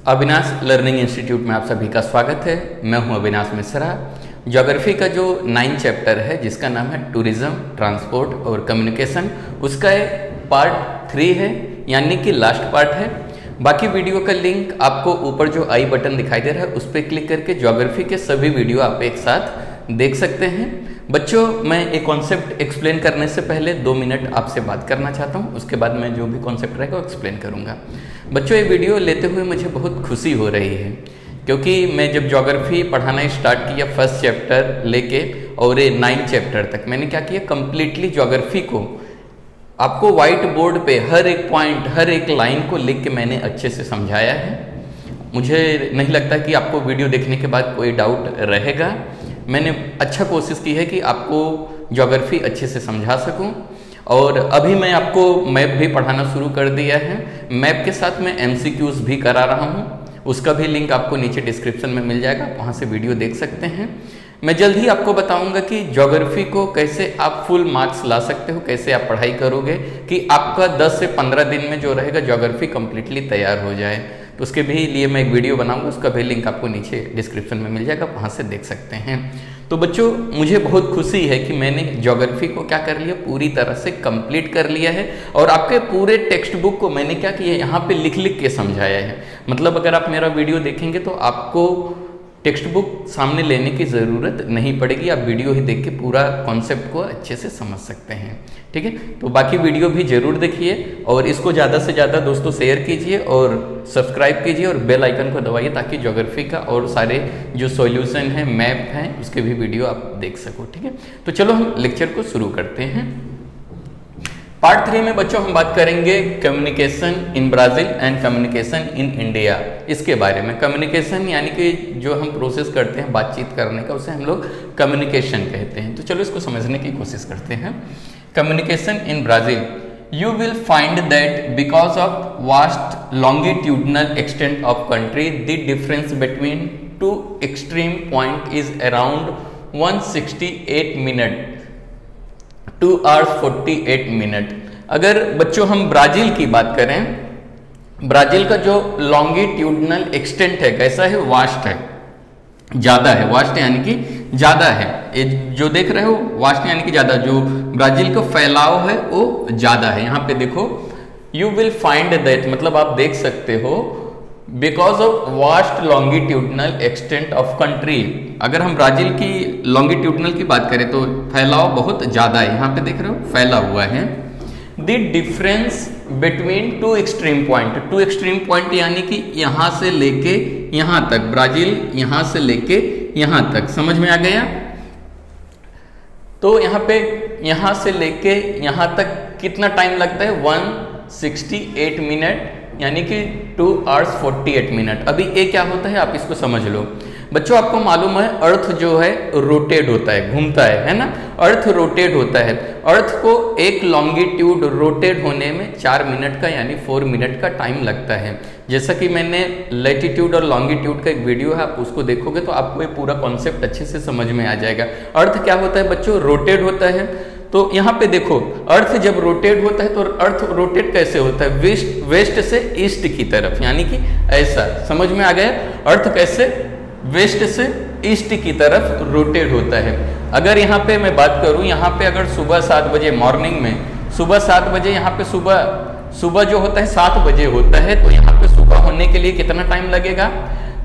Avinash learning institute में आप सभी का स्वागत है। मैं हूं अविनाश मिश्रा। ज्योग्राफी का जो 9 चैप्टर है जिसका नाम है टूरिज्म, ट्रांसपोर्ट और कम्युनिकेशन, उसका पार्ट 3 है, यानी कि लास्ट पार्ट है। बाकी वीडियो का लिंक आपको ऊपर जो आई बटन दिखाई दे रहा है उस पर क्लिक करके ज्योग्राफी के सभी वीडियो आप एक साथ देख सकते हैं। बच्चों, मैं एक कॉन्सेप्ट एक्सप्लेन करने से पहले 2 मिनट आपसे बात करना चाहता हूँ, उसके बाद मैं जो भी कॉन्सेप्ट रहेगा वो एक्सप्लेन करूँगा। बच्चों, ये वीडियो लेते हुए मुझे बहुत खुशी हो रही है, क्योंकि मैं जब ज्योग्राफी पढ़ाना स्टार्ट किया फर्स्ट चैप्टर लेके और ये 9 चैप्टर तक, मैंने क्या किया, कम्प्लीटली ज्योग्राफी को आपको व्हाइट बोर्ड पे हर एक पॉइंट, हर एक लाइन को लिख के मैंने अच्छे से समझाया है। मुझे नहीं लगता कि आपको वीडियो देखने के बाद कोई डाउट रहेगा। मैंने अच्छा कोशिश की है कि आपको ज्योग्राफी अच्छे से समझा सकूं। और अभी मैं आपको मैप भी पढ़ाना शुरू कर दिया है। मैप के साथ मैं MCQs भी करा रहा हूं, उसका भी लिंक आपको नीचे डिस्क्रिप्शन में मिल जाएगा, वहां से वीडियो देख सकते हैं। मैं जल्द ही आपको बताऊंगा कि ज्योग्राफी को कैसे आप फुल मार्क्स ला सकते हो, कैसे आप पढ़ाई करोगे कि आपका 10 से 15 दिन में जो रहेगा ज्योग्राफी कंप्लीटली तैयार हो जाए। तो उसके भी लिए मैं एक वीडियो बनाऊंगा, उसका भी लिंक आपको नीचे डिस्क्रिप्शन में मिल जाएगा, वहां से देख सकते हैं। तो बच्चों, मुझे बहुत खुशी है कि मैंने ज्योग्राफी को क्या कर लिया, पूरी तरह से कंप्लीट कर लिया है। और आपके पूरे टेक्स्ट बुक को मैंने क्या किया, यहाँ पे लिख लिख के समझाया है। मतलब अगर आप मेरा वीडियो देखेंगे तो आपको टेक्स्ट बुक सामने लेने की ज़रूरत नहीं पड़ेगी, आप वीडियो ही देख के पूरा कॉन्सेप्ट को अच्छे से समझ सकते हैं। ठीक है, तो बाकी वीडियो भी जरूर देखिए और इसको ज़्यादा से ज़्यादा दोस्तों शेयर कीजिए और सब्सक्राइब कीजिए और बेल आइकन को दबाइए, ताकि ज्योग्राफी का और सारे जो सॉल्यूशन है, मैप हैं, उसके भी वीडियो आप देख सको। ठीक है, तो चलो हम लेक्चर को शुरू करते हैं। पार्ट 3 में बच्चों हम बात करेंगे communication in Brazil and communication in India, इसके बारे में। कम्युनिकेशन यानी कि जो हम प्रोसेस करते हैं बातचीत करने का, उसे हम लोग कम्युनिकेशन कहते हैं। तो चलो इसको समझने की कोशिश करते हैं। Communication in Brazil, you will find that because of vast longitudinal extent of country, the difference between two extreme point is around 168 minute, 2 hours 48 minute. अगर बच्चों हम ब्राज़ील की बात करें, ब्राज़ील का जो लॉन्गिट्यूडनल एक्सटेंट है कैसा है, वास्ट है, ज़्यादा है। वास्ट यानी कि ज़्यादा है, ये जो देख रहे हो वास्ट यानी कि ज़्यादा, जो ब्राज़ील का फैलाव है वो ज़्यादा है। यहाँ पे देखो, यू विल फाइंड दैट, मतलब आप देख सकते हो, because of vast longitudinal extent of country. अगर हम ब्राज़ील की लॉन्गिट्यूडनल की बात करें तो फैलाव बहुत ज़्यादा है, यहाँ पे देख रहे हो फैला हुआ है। The difference between 2 extreme point, 2 extreme point यानी कि यहाँ से लेके यहाँ तक, ब्राज़ील यहाँ से लेके यहाँ तक, समझ में आ गया। तो यहाँ पे यहाँ से लेके यहाँ तक कितना टाइम लगता है, 168 मिनट, यानी कि 2 hours 48 मिनट। अभी ये क्या होता है आप इसको समझ लो। बच्चों, आपको मालूम है अर्थ जो है रोटेट होता है, घूमता है ना, अर्थ रोटेट होता है। अर्थ को एक लॉन्गिट्यूड रोटेट होने में 4 मिनट का यानी 4 मिनट का टाइम लगता है। जैसा कि मैंने लैटिट्यूड और लॉन्गिट्यूड का एक वीडियो है, आप उसको देखोगे तो आपको ये पूरा कॉन्सेप्ट अच्छे से समझ में आ जाएगा। अर्थ क्या होता है बच्चों, रोटेट होता है। तो यहाँ पे देखो, अर्थ जब रोटेट होता है तो अर्थ रोटेट कैसे होता है, वेस्ट से ईस्ट की तरफ, यानी कि ऐसा, समझ में आ गया। अर्थ कैसे वेस्ट से ईस्ट की तरफ रोटेट होता है। अगर यहाँ पे मैं बात करूँ, यहाँ पे अगर सुबह 7 बजे मॉर्निंग में, सुबह 7 बजे यहाँ पे सुबह जो होता है 7 बजे होता है, तो यहाँ पे सुबह होने के लिए कितना टाइम लगेगा,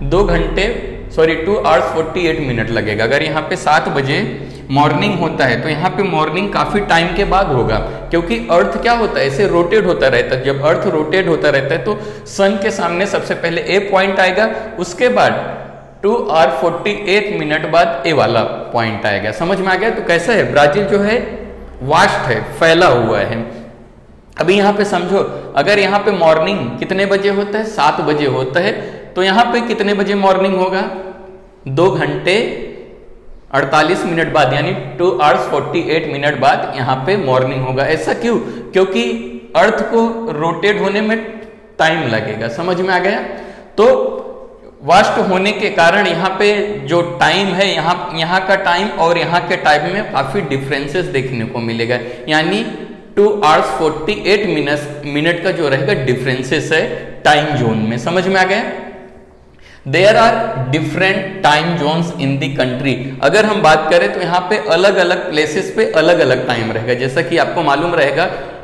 2 hours 48 मिनट लगेगा। अगर यहाँ पे 7 बजे मॉर्निंग होता है तो यहाँ पे मॉर्निंग काफी टाइम के बाद होगा, क्योंकि अर्थ क्या होता है, ऐसे रोटेट होता रहता है। जब अर्थ रोटेट होता रहता है तो सन के सामने सबसे पहले ए पॉइंट आएगा, उसके बाद 2 hours 48 मिनट बाद ए वाला पॉइंट आएगा। समझ में आ गया। तो कैसा है, ब्राज़ील जो है वास्ट है, फैला हुआ है। अभी यहाँ पे समझो, अगर यहाँ पे मॉर्निंग कितने बजे होता है, 7 बजे होता है, तो यहाँ पे कितने बजे मॉर्निंग होगा, 2 घंटे 48 मिनट बाद, यानी 2 hours 48 मिनट बाद यहाँ पे मॉर्निंग होगा। ऐसा क्यों, क्योंकि अर्थ को रोटेट होने में टाइम लगेगा। समझ में आ गया। तो वास्ट होने के कारण यहाँ पे जो टाइम है, यहाँ का टाइम और यहाँ के टाइम में काफी डिफरेंसेस देखने को मिलेगा, यानी 2 hours 48 मिनट का जो रहेगा डिफरेंसेस है टाइम जोन में। समझ में आ गया। There are different time zones in the country. अगर हम बात करें तो यहाँ पे अलग अलग प्लेसेस पे अलग अलग टाइम रहेगा। जैसा कि आपको मालूम रहेगा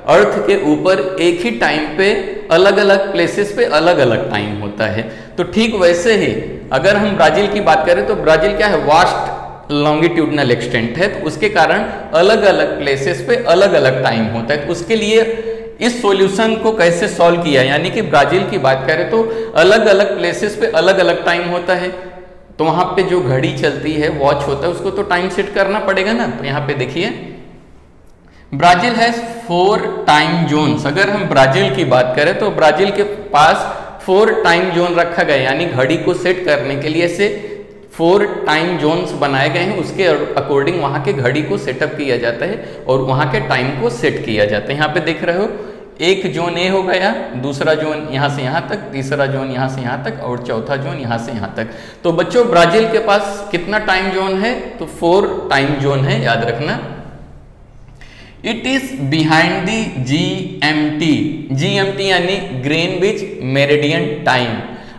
अर्थ के ऊपर एक ही टाइम पे अलग अलग प्लेसेस पे अलग अलग टाइम होता है। तो ठीक वैसे ही अगर हम ब्राजील की बात करें तो ब्राजील क्या है, वास्ट लॉन्गिट्यूडनल एक्सटेंट है, तो उसके कारण अलग अलग प्लेसेस पे अलग अलग टाइम होता है। तो उसके लिए इस सॉल्यूशन को कैसे सॉल्व किया, यानी कि ब्राजील की बात करें तो अलग अलग प्लेसेस पे अलग अलग टाइम होता है, तो वहां पे जो घड़ी चलती है, वॉच होता है, उसको तो टाइम सेट करना पड़ेगा ना। तो यहाँ पे देखिए ब्राजील हैज 4 टाइम जोन्स। अगर हम ब्राजील की बात करें तो ब्राजील के पास 4 टाइम जोन रखा गया, यानी घड़ी को सेट करने के लिए से 4 टाइम जोन्स बनाए गए हैं, उसके अकॉर्डिंग वहां के घड़ी को सेटअप किया जाता है और वहां के टाइम को सेट किया जाता है। यहाँ पे देख रहे हो एक जोन ए हो गया, दूसरा जोन यहाँ से यहाँ तक, तीसरा जोन यहाँ से यहाँ तक और चौथा जोन यहाँ से यहाँ तक। तो बच्चों ब्राजील के पास कितना टाइम जोन है, तो 4 टाइम जोन है, याद रखना। It is behind the GMT। GMT यानी ग्रीनविच मेरिडियन टाइम।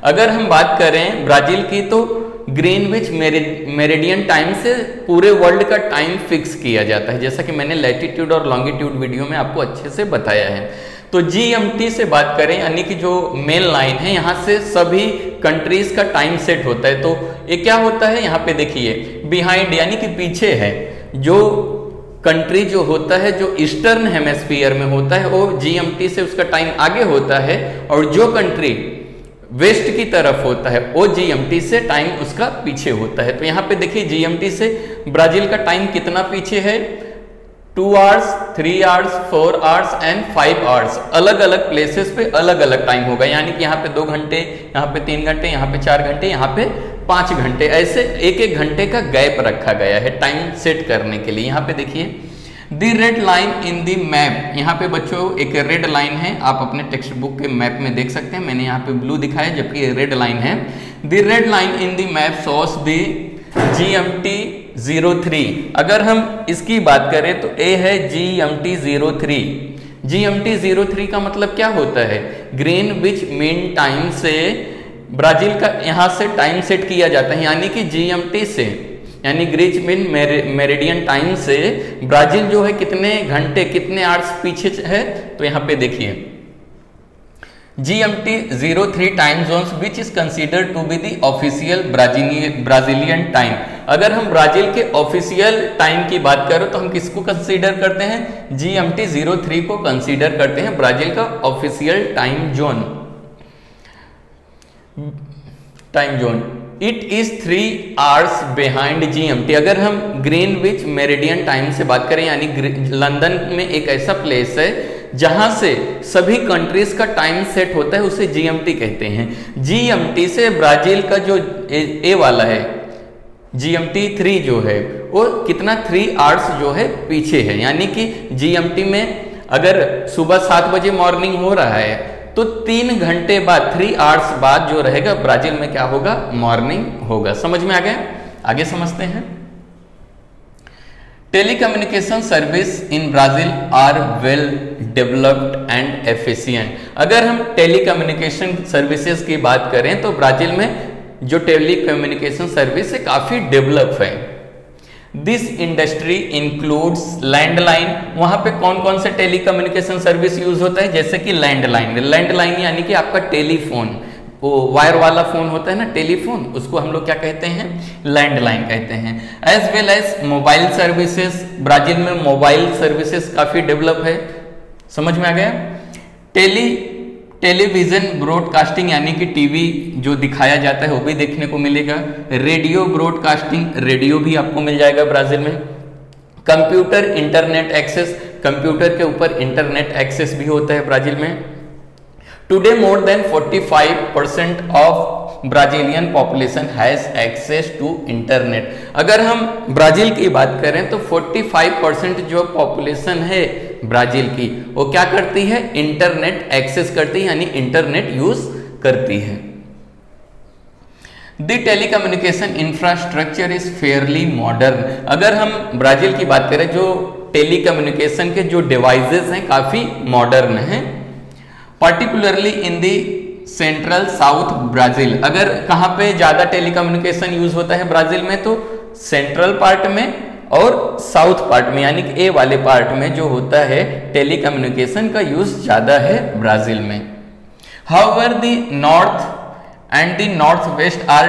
अगर हम बात करें ब्राजील की तो ग्रीनविच मेरिडियन टाइम से पूरे वर्ल्ड का टाइम फिक्स किया जाता है, जैसा कि मैंने लैटिट्यूड और लॉन्गिट्यूड वीडियो में आपको अच्छे से बताया है। तो GMT से बात करें यानी कि जो मेन लाइन है, यहाँ से सभी कंट्रीज का टाइम सेट होता है। तो ये क्या होता है, यहाँ पे देखिए बिहाइंड यानी कि पीछे है, जो कंट्री जो होता है जो ईस्टर्न हेमिस्फीयर में होता है वो GMT से उसका टाइम आगे होता है, और जो कंट्री वेस्ट की तरफ होता है वो GMT से टाइम उसका पीछे होता है। तो यहाँ पे देखिए GMT से ब्राजील का टाइम कितना पीछे है, 2 hours, 3 hours, 4 hours and 5 hours. अलग अलग प्लेसेस पे अलग अलग टाइम होगा, यानी कि यहाँ पे 2 घंटे, यहाँ पे 3 घंटे, यहाँ पे 4 घंटे, यहाँ पे 5 घंटे, ऐसे एक एक घंटे का गैप रखा गया है टाइम सेट करने के लिए। यहाँ पे देखिए the red line in the map. यहाँ पे बच्चों एक रेड लाइन है, आप अपने टेक्स्ट बुक के मैप में देख सकते हैं, मैंने यहाँ पे ब्लू दिखाया जबकि ये रेड लाइन है। The red line in the map shows the GMT 03। अगर हम इसकी बात करें तो ए है GMT 03। GMT 03 का मतलब क्या होता है, ग्रीनविच मीन टाइम से ब्राजील का यहाँ से टाइम सेट किया जाता है, यानी कि GMT से यानी ग्रीनविच मीन मेरिडियन टाइम से ब्राजील जो है कितने घंटे कितने आवर्स पीछे है। तो यहाँ पे देखिए GMT 03 time zones which is considered to be the official Brazilian time. अगर हम ब्राजील के ऑफिशियल टाइम की बात करें तो हम किसको कंसीडर करते हैं, GMT 03 को कंसीडर करते हैं ब्राजील का official time zone. It is 3 hours behind GMT। अगर हम ग्रीनविच मेरिडियन टाइम से बात करें, यानी लंदन में एक ऐसा प्लेस है जहां से सभी कंट्रीज का टाइम सेट होता है, उसे GMT कहते हैं। GMT से ब्राजील का जो ए वाला है GMT 3 जो है वो कितना 3 आवर्स जो है पीछे है, यानी कि GMT में अगर सुबह 7 बजे मॉर्निंग हो रहा है तो 3 घंटे बाद 3 आवर्स बाद जो रहेगा ब्राजील में क्या होगा, मॉर्निंग होगा। समझ में आ गया, आगे समझते हैं। Telecommunication service in Brazil are well developed and efficient. अगर हम टेलीकम्युनिकेशन सर्विसेज की बात करें तो ब्राजील में जो टेलीकम्युनिकेशन सर्विस है काफी डेवलप है। This industry includes landline. वहां पे कौन कौन से टेलीकम्युनिकेशन सर्विस यूज होता है, जैसे कि लैंडलाइन। लैंडलाइन यानी कि आपका टेलीफोन, वो वायर वाला फोन होता है ना टेलीफोन, उसको हम लोग क्या कहते हैं, लैंडलाइन कहते हैं। As well as mobile services. Brazil में मोबाइल सर्विसेज काफी डेवलप है। समझ में आ गया। टेलीविजन ब्रॉडकास्टिंग यानी कि टीवी जो दिखाया जाता है वो भी देखने को मिलेगा। रेडियो ब्रॉडकास्टिंग, रेडियो भी आपको मिल जाएगा ब्राजील में। कंप्यूटर इंटरनेट एक्सेस, कंप्यूटर के ऊपर इंटरनेट एक्सेस भी होता है ब्राजील में। Today more than 45% of Brazilian population has access to internet. अगर हम ब्राजील की बात करें तो 45% जो पॉपुलेशन है ब्राजील की वो क्या करती है, इंटरनेट एक्सेस करती है, यानी इंटरनेट यूज करती है। The telecommunication infrastructure is fairly modern. अगर हम ब्राजील की बात करें जो टेलीकम्युनिकेशन के जो डिवाइसेस हैं काफी मॉडर्न हैं। Particularly in the central south Brazil. अगर कहाँ पे ज्यादा टेलीकम्युनिकेशन यूज होता है ब्राजील में, तो सेंट्रल पार्ट में और साउथ पार्ट में, यानी कि ए वाले पार्ट में जो होता है टेलीकम्युनिकेशन का यूज ज्यादा है ब्राजील में। However the north and the north west are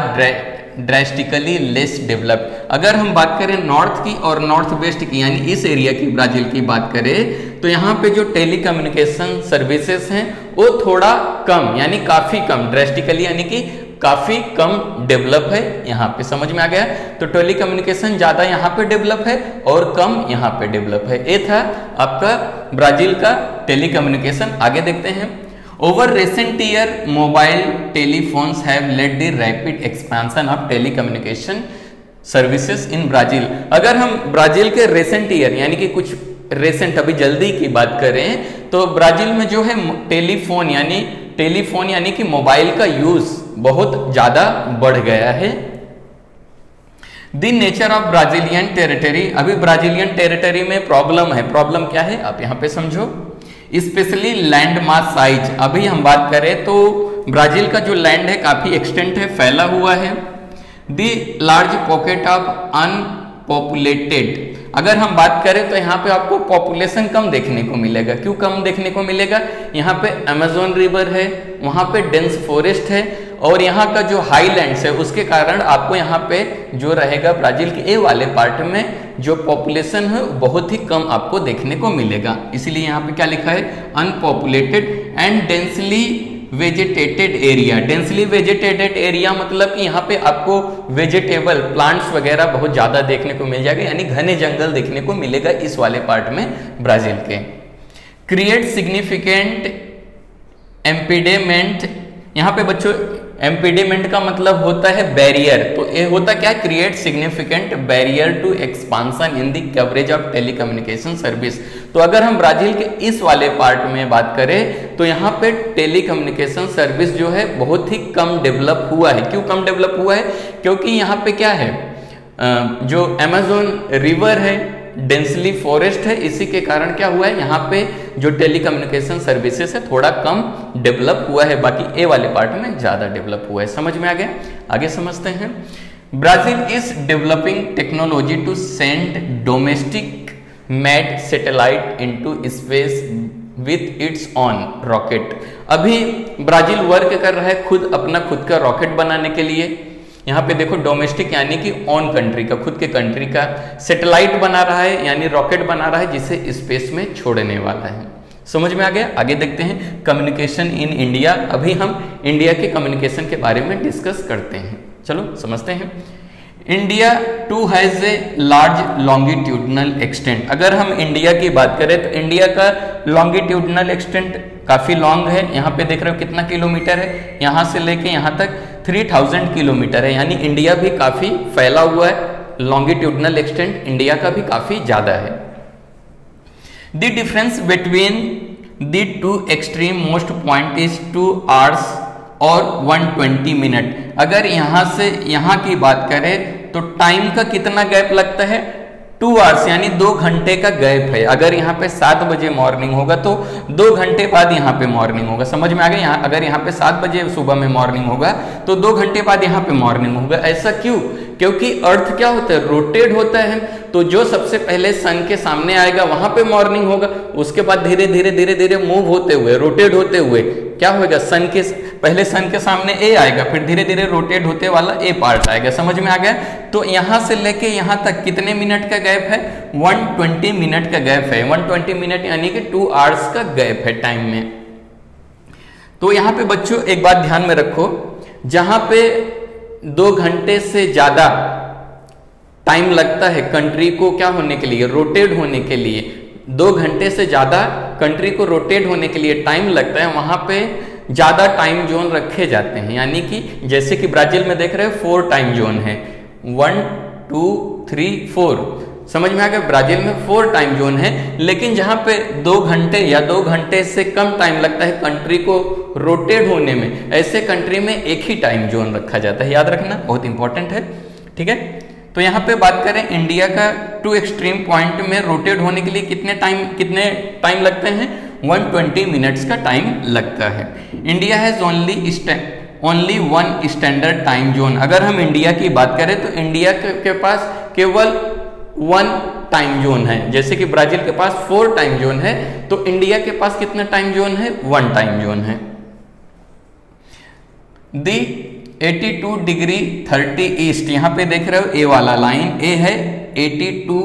drastically less developed. अगर हम बात करें नॉर्थ की और नॉर्थ वेस्ट की, यानी इस एरिया की ब्राजील की बात करें, तो यहाँ पे जो टेलीकम्युनिकेशन सर्विसेज हैं वो थोड़ा कम, यानी काफी कम, ड्रेस्टिकली यानी कि काफी कम डेवलप है यहाँ पे। समझ में आ गया? तो टेलीकम्युनिकेशन ज्यादा यहाँ पे डेवलप है और कम यहाँ पे डेवलप है। ये था आपका ब्राजील का टेलीकम्युनिकेशन। आगे देखते हैं। Over recent year mobile telephones have led the rapid expansion of telecommunication services in Brazil. अगर हम ब्राजील के रिसेंट ईयर यानी कि कुछ रिसेंट अभी जल्दी की बात करें, तो ब्राजील में जो है टेलीफोन यानी कि मोबाइल का यूज बहुत ज्यादा बढ़ गया है। The nature of Brazilian territory. अभी ब्राजीलियन टेरिटरी में प्रॉब्लम है। प्रॉब्लम क्या है आप यहाँ पे समझो। Specially land mass size. अभी हम बात करें तो ब्राजील का जो लैंड है काफी एक्सटेंट है, फैला हुआ है। The large pocket of unpopulated. अगर हम बात करें तो यहाँ पे आपको पॉपुलेशन कम देखने को मिलेगा। क्यों कम देखने को मिलेगा? यहाँ पे अमेजोन रिवर है, वहाँ पे डेंस फॉरेस्ट है और यहाँ का जो हाईलैंड्स है उसके कारण आपको यहाँ पे जो रहेगा ब्राजील के ए वाले पार्ट में जो पॉपुलेशन है बहुत ही कम आपको देखने को मिलेगा। इसीलिए यहाँ पे क्या लिखा है? Unpopulated and densely vegetated area. Densely vegetated area मतलब कि यहाँ पे आपको वेजिटेबल प्लांट्स वगैरह बहुत ज्यादा देखने को मिल जाएगा, यानी घने जंगल देखने को मिलेगा इस वाले पार्ट में ब्राजील के। Create significant impediment. यहाँ पे बच्चों एम्पीडेमेंट का मतलब होता है बैरियर। तो ये होता क्या? Create significant barrier to expansion in the coverage of telecommunication service. तो अगर हम ब्राजील के इस वाले पार्ट में बात करें तो यहाँ पे टेलीकम्युनिकेशन सर्विस जो है बहुत ही कम डेवलप हुआ है। क्यों कम डेवलप हुआ है? क्योंकि यहाँ पे क्या है, जो अमेजोन रिवर है, डेंसली फॉरेस्ट है, इसी के कारण क्या हुआ है यहाँ पे जो टेलीकम्युनिकेशन सर्विसेज है थोड़ा कम डेवलप हुआ है, बाकी ए वाले पार्ट में ज्यादा डेवलप हुआ है। समझ में आ गया? आगे समझते हैं। Brazil is developing technology to send domestic made satellite into space with its own rocket. अभी ब्राजील वर्क कर रहा है खुद का रॉकेट बनाने के लिए। यहाँ पे देखो डोमेस्टिक यानी कि ऑन कंट्री का, खुद के कंट्री का सैटेलाइट बना रहा है, यानी रॉकेट बना रहा है जिसे स्पेस में छोड़ने वाला है। समझ में आ गया? आगे देखते हैं कम्युनिकेशन इन इंडिया। अभी हम इंडिया के कम्युनिकेशन के बारे में डिस्कस करते हैं। चलो समझते हैं। India too has a large longitudinal extent. अगर हम इंडिया की बात करें तो इंडिया का लॉन्गिट्यूडनल एक्सटेंट काफी लॉन्ग है। यहाँ पे देख रहे हो कितना किलोमीटर है, यहाँ से लेके यहाँ तक 3000 किलोमीटर है, यानी इंडिया भी काफी फैला हुआ है। लॉन्गिट्यूडनल एक्सटेंट इंडिया का भी काफी ज्यादा है। The difference between the two extreme most point is 2 hours और 120 मिनट। अगर यहाँ से यहाँ की बात करें तो टाइम का कितना गैप लगता है? 2 hours यानी 2 घंटे का गैप है। अगर यहाँ पे 7 बजे मॉर्निंग होगा तो 2 घंटे बाद यहाँ पे मॉर्निंग होगा। समझ में आ गया? अगर यहाँ पे 7 बजे सुबह में मॉर्निंग होगा तो 2 घंटे बाद यहाँ पे मॉर्निंग होगा। ऐसा क्यों? क्योंकि अर्थ क्या होता है? रोटेट होता है। तो जो सबसे पहले सन के सामने आएगा वहां पे मॉर्निंग होगा, उसके बाद धीरे धीरे मूव होते हुए, रोटेट होते हुए क्या होगा? पहले सन के सामने ए आएगा, फिर धीरे धीरे रोटेट होते वाला ए पार्ट आएगा। समझ में आ गया? तो यहां से लेके यहां तक कितने मिनट का गैप है? 120 मिनट का गैप है। 120 मिनट यानी कि 2 hours का गैप है टाइम में। तो यहाँ पे बच्चों एक बात ध्यान में रखो, जहां पे 2 घंटे से ज्यादा टाइम लगता है कंट्री को क्या होने के लिए? रोटेट होने के लिए। 2 घंटे से ज्यादा कंट्री को रोटेट होने के लिए टाइम लगता है, वहां पे ज्यादा टाइम जोन रखे जाते हैं। यानी कि जैसे कि ब्राजील में देख रहे हैं 4 टाइम जोन है, 1 2 3 4। समझ में आ गया? ब्राजील में 4 टाइम जोन है, लेकिन जहां पे 2 घंटे या 2 घंटे से कम टाइम लगता है कंट्री को रोटेट होने में, ऐसे कंट्री में एक ही टाइम जोन रखा जाता है। याद रखना, बहुत इंपॉर्टेंट है। ठीक है, तो यहाँ पे बात करें इंडिया का 2 एक्सट्रीम पॉइंट में रोटेट होने के लिए कितने टाइम लगते हैं? 120 मिनट्स का टाइम लगता है। India has only one standard time zone. अगर हम इंडिया की बात करें तो इंडिया के पास केवल वन टाइम जोन है, जैसे कि ब्राजील के पास 4 टाइम जोन है, तो इंडिया के पास कितना टाइम जोन है? 1 टाइम जोन है। दी 82 डिग्री 30 ईस्ट, यहाँ पे देख रहे हो ए वाला लाइन, ए है 82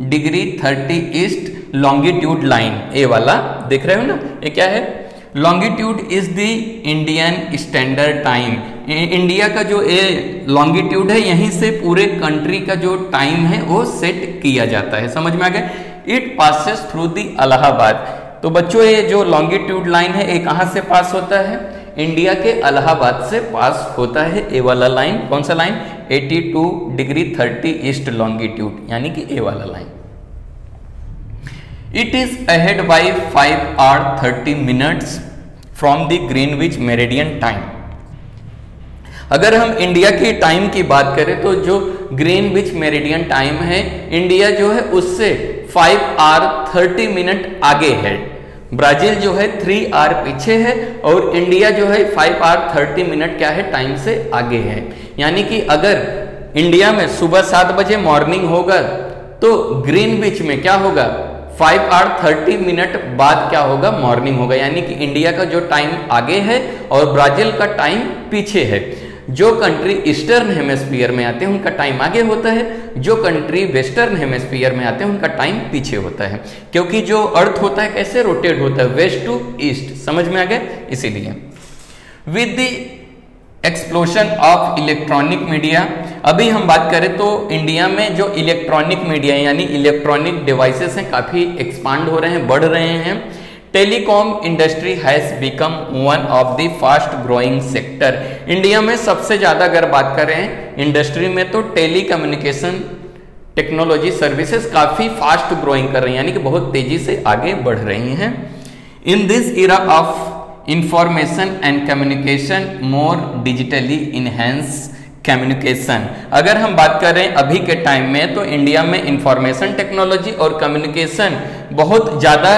डिग्री 30 ईस्ट लॉन्गिट्यूड लाइन, ए वाला देख रहे हो ना, ये क्या है? Longitude is the Indian standard time. India का जो ए लॉन्गिट्यूड है, यहीं से पूरे कंट्री का जो टाइम है वो सेट किया जाता है। समझ में आ गया? It passes through the Allahabad. तो बच्चों ये जो लॉन्गिट्यूड लाइन है, ये कहाँ से पास होता है? इंडिया के इलाहाबाद से पास होता है ए वाला लाइन। कौन सा लाइन? 82 डिग्री 30 ईस्ट लॉन्गिट्यूड, यानी कि ए वाला line. It is ahead by 5 hours 30 minutes from the Greenwich Meridian time। अगर हम इंडिया की टाइम की बात करें तो जो ग्रीनविच मेरिडियन टाइम है, इंडिया जो है उससे 5 hours 30 minutes आगे है। ब्राजील जो है 3 hours पीछे है और इंडिया जो है 5 hours 30 minutes क्या है? टाइम से आगे है। यानी कि अगर इंडिया में सुबह 7 बजे मॉर्निंग होगा तो ग्रीनविच में क्या होगा? 5 hours 30 minutes बाद क्या होगा? मॉर्निंग होगा। यानी कि इंडिया का जो टाइम आगे है और ब्राजील का टाइम पीछे है। जो कंट्री ईस्टर्न हेमिस्फीयर में आते हैं उनका टाइम आगे होता है, जो कंट्री वेस्टर्न हेमिस्फीयर में आते हैं उनका टाइम पीछे होता है, क्योंकि जो अर्थ होता है कैसे रोटेट होता है? West to east. समझ में आ गया? इसीलिए with the explosion of electronic media, अभी हम बात करें तो इंडिया में जो इलेक्ट्रॉनिक मीडिया यानी इलेक्ट्रॉनिक डिवाइसेस हैं काफ़ी एक्सपांड हो रहे हैं, बढ़ रहे हैं। Telecom industry has become one of the fast growing sector. India में सबसे ज़्यादा अगर बात करें इंडस्ट्री में तो टेली कम्युनिकेशन टेक्नोलॉजी सर्विसेज काफ़ी फास्ट ग्रोइंग कर रही हैं, यानी कि बहुत तेज़ी से आगे बढ़ रही हैं। In this era of information and communication more digitally enhance communication. अगर हम बात करें अभी के टाइम में तो इंडिया में इंफॉर्मेशन टेक्नोलॉजी और कम्युनिकेशन बहुत ज़्यादा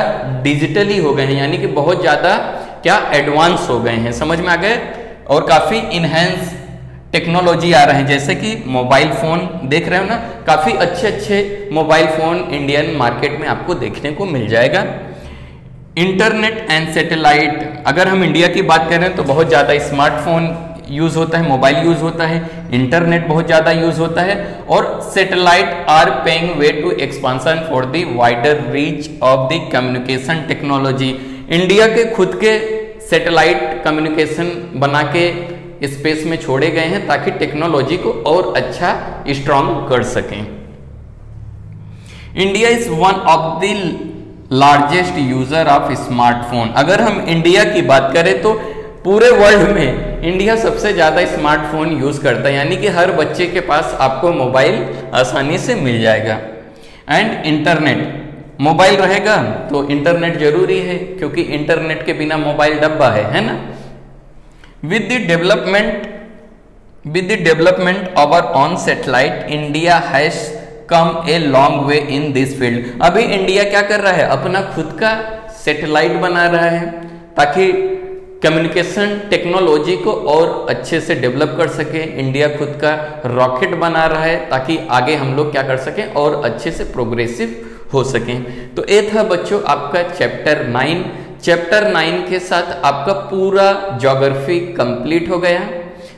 डिजिटली हो गए हैं, यानी कि बहुत ज़्यादा क्या एडवांस हो गए हैं। समझ में आ गए? और काफ़ी इनहेंस टेक्नोलॉजी आ रहे हैं, जैसे कि मोबाइल फ़ोन देख रहे हो ना, काफ़ी अच्छे अच्छे मोबाइल फ़ोन इंडियन मार्केट में आपको देखने को मिल जाएगा। इंटरनेट एंड सैटेलाइट, अगर हम इंडिया की बात करें तो बहुत ज़्यादा स्मार्टफोन यूज़ होता है, मोबाइल यूज़ होता है, इंटरनेट बहुत ज़्यादा यूज़ होता है और satellite are paying way to expansion for the wider reach of the communication technology. India के खुद के सैटेलाइट कम्युनिकेशन बना के स्पेस में छोड़े गए हैं ताकि टेक्नोलॉजी को और अच्छा स्ट्रॉन्ग कर सकें। India is one of the largest user of smartphone. अगर हम इंडिया की बात करें तो पूरे वर्ल्ड में इंडिया सबसे ज़्यादा स्मार्टफोन यूज़ करता है, यानी कि हर बच्चे के पास आपको मोबाइल आसानी से मिल जाएगा। एंड इंटरनेट, मोबाइल रहेगा तो इंटरनेट जरूरी है, क्योंकि इंटरनेट के बिना मोबाइल डब्बा है ना। With the development of our own satellite India has come a long way in this field. अभी इंडिया क्या कर रहा है? अपना खुद का सैटेलाइट बना रहा है ताकि कम्युनिकेशन टेक्नोलॉजी को और अच्छे से डेवलप कर सके। इंडिया खुद का रॉकेट बना रहा है ताकि आगे हम लोग क्या कर सकें और अच्छे से प्रोग्रेसिव हो सकें। तो ये था बच्चों आपका चैप्टर 9। चैप्टर 9 के साथ आपका पूरा ज्योग्राफी कंप्लीट हो गया।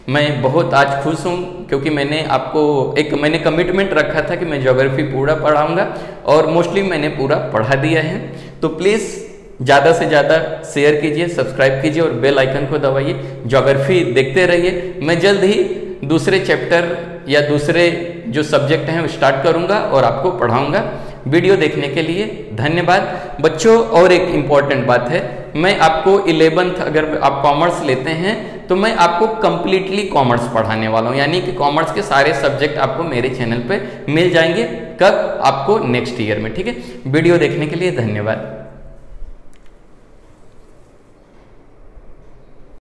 मैं बहुत आज खुश हूँ क्योंकि मैंने कमिटमेंट रखा था कि मैं ज्योग्राफी पूरा पढ़ाऊँगा और मोस्टली मैंने पूरा पढ़ा दिया है। तो प्लीज़ ज़्यादा से ज़्यादा शेयर कीजिए, सब्सक्राइब कीजिए और बेल आइकन को दबाइए। ज्योग्राफी देखते रहिए। मैं जल्द ही दूसरे चैप्टर या दूसरे जो सब्जेक्ट हैं वो स्टार्ट करूँगा और आपको पढ़ाऊँगा। वीडियो देखने के लिए धन्यवाद बच्चों। और एक इम्पॉर्टेंट बात है, मैं आपको 11th अगर आप कॉमर्स लेते हैं तो मैं आपको कम्प्लीटली कॉमर्स पढ़ाने वाला हूँ, यानी कि कॉमर्स के सारे सब्जेक्ट आपको मेरे चैनल पे मिल जाएंगे। कब? आपको नेक्स्ट ईयर में। ठीक है, वीडियो देखने के लिए धन्यवाद।